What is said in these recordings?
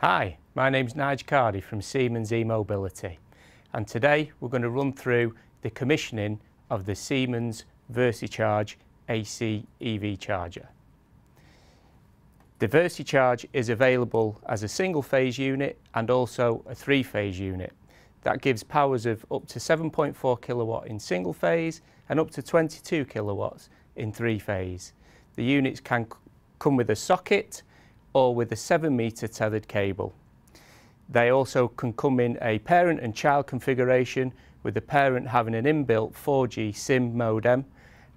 Hi, my name's Nigel Cardy from Siemens e-Mobility, and today we're going to run through the commissioning of the Siemens VersiCharge AC EV charger. The VersiCharge is available as a single phase unit and also a three-phase unit. That gives powers of up to 7.4 kilowatt in single phase and up to 22 kilowatts in three phase. The units can come with a socket or with a 7-meter tethered cable. They also can come in a parent and child configuration, with the parent having an inbuilt 4G SIM modem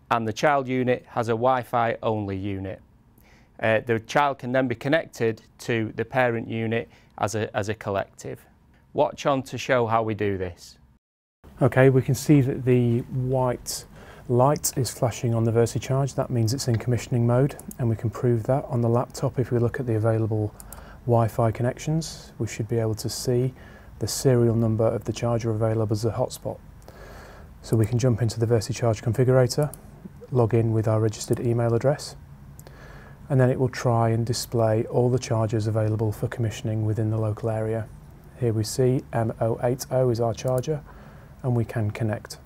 and the child unit has a Wi-Fi only unit. The child can then be connected to the parent unit as a collective. Watch on to show how we do this. Okay, we can see that the white light is flashing on the VersiCharge. That means it's in commissioning mode, and we can prove that on the laptop. If we look at the available Wi-Fi connections, we should be able to see the serial number of the charger available as a hotspot. So we can jump into the VersiCharge configurator, log in with our registered email address, and then it will try and display all the chargers available for commissioning within the local area. Here we see M080 is our charger, and we can connect.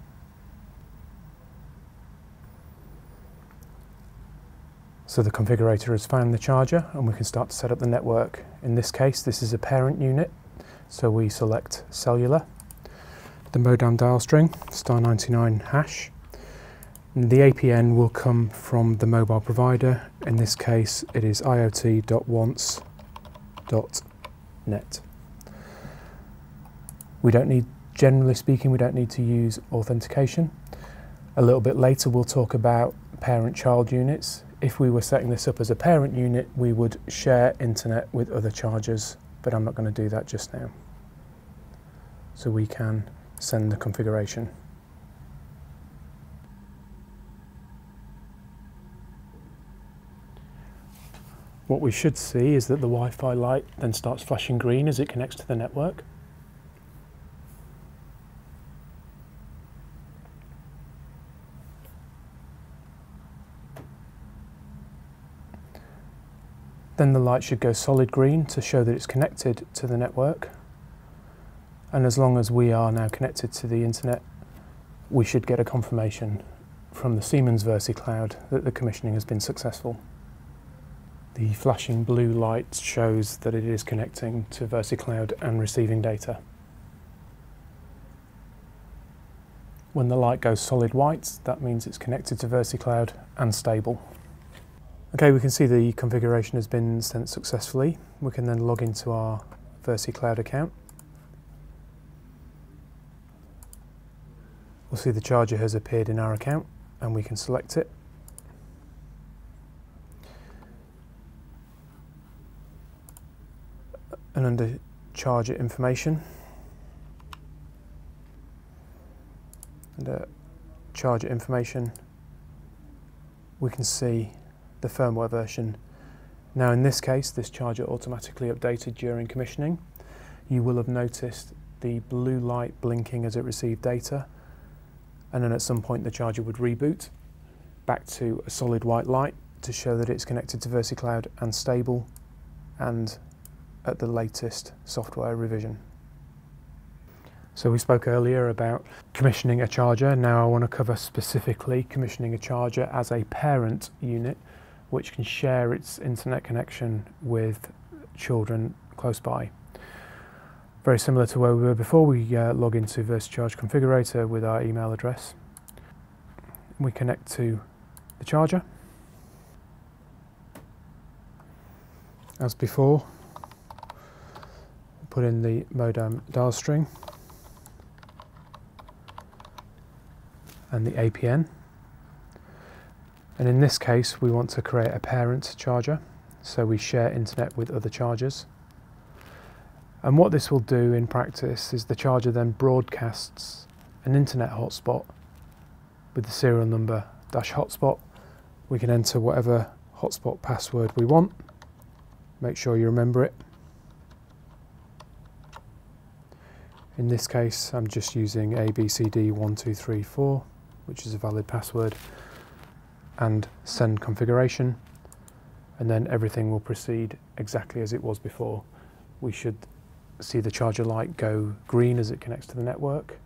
So the configurator has found the charger and we can start to set up the network. In this case, this is a parent unit, so we select Cellular, the modem dial string, *99#. And the APN will come from the mobile provider. In this case, it is iot.once.net. Generally speaking, we don't need to use authentication. A little bit later, we'll talk about parent-child units. If we were setting this up as a parent unit, we would share internet with other chargers, but I'm not going to do that just now. So we can send the configuration. What we should see is that the Wi-Fi light then starts flashing green as it connects to the network. Then the light should go solid green to show that it's connected to the network. And as long as we are now connected to the internet, we should get a confirmation from the Siemens VersiCloud that the commissioning has been successful. The flashing blue light shows that it is connecting to VersiCloud and receiving data. When the light goes solid white, that means it's connected to VersiCloud and stable. Okay, we can see the configuration has been sent successfully. We can then log into our VersiCloud account. We'll see the charger has appeared in our account and we can select it. And under charger information, we can see the firmware version. Now in this case, this charger automatically updated during commissioning. You will have noticed the blue light blinking as it received data, and then at some point the charger would reboot back to a solid white light to show that it's connected to VersiCloud and stable and at the latest software revision. So we spoke earlier about commissioning a charger. Now I want to cover specifically commissioning a charger as a parent unit, which can share its internet connection with children close by. Very similar to where we were before, we log into VersiCharge configurator with our email address. We connect to the charger. As before, put in the modem dial string and the APN. And in this case, we want to create a parent charger, so we share internet with other chargers. And what this will do in practice is the charger then broadcasts an internet hotspot with the serial number -hotspot. We can enter whatever hotspot password we want. Make sure you remember it. In this case, I'm just using ABCD1234, which is a valid password, and send configuration, and then everything will proceed exactly as it was before. we should see the charger light go green as it connects to the network,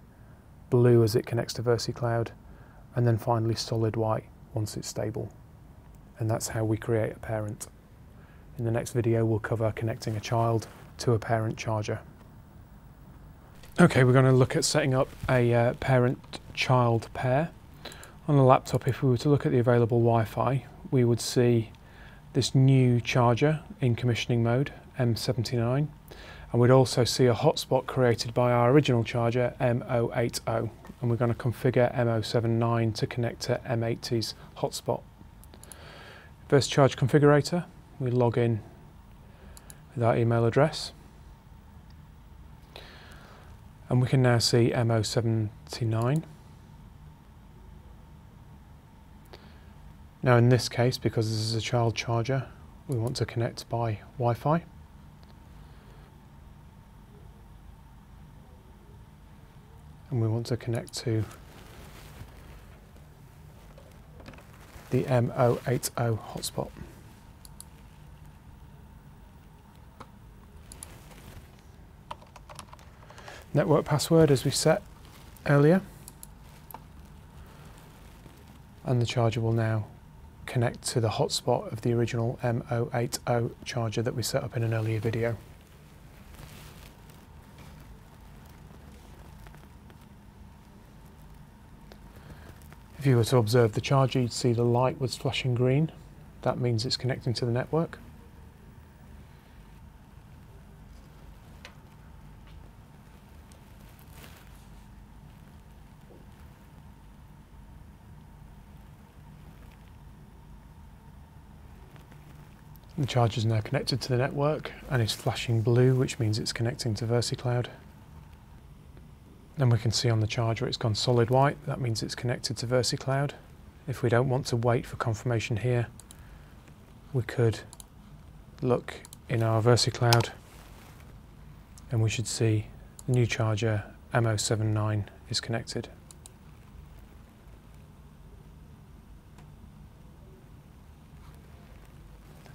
blue as it connects to VersiCloud, and then finally solid white once it's stable. And that's how we create a parent. In the next video we'll cover connecting a child to a parent charger. Okay, we're going to look at setting up a parent-child pair. On the laptop, if we were to look at the available Wi-Fi, we would see this new charger in commissioning mode, M79, and we'd also see a hotspot created by our original charger, M080, and we're going to configure M079 to connect to M80's hotspot. VersiCharge configurator, we log in with our email address, and we can now see M079. Now in this case, because this is a child charger, we want to connect by Wi-Fi. And we want to connect to the M080 hotspot. Network password as we set earlier, and the charger will now connect to the hotspot of the original M080 charger that we set up in an earlier video. If you were to observe the charger, you'd see the light was flashing green. That means it's connecting to the network. The charger is now connected to the network and is flashing blue, which means it's connecting to VersiCloud. Then we can see on the charger it's gone solid white, that means it's connected to VersiCloud. If we don't want to wait for confirmation here, we could look in our VersiCloud and we should see the new charger M079 is connected.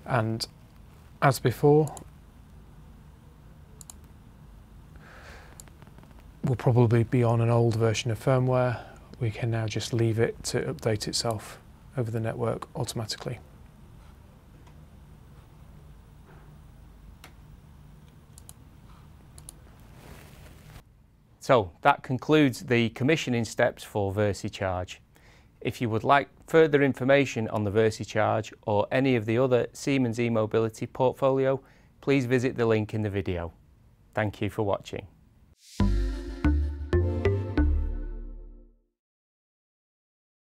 And as before, we'll probably be on an old version of firmware. We can now just leave it to update itself over the network automatically. So that concludes the commissioning steps for VersiCharge. If you would like further information on the VersiCharge or any of the other Siemens e-mobility portfolio, please visit the link in the video. Thank you for watching.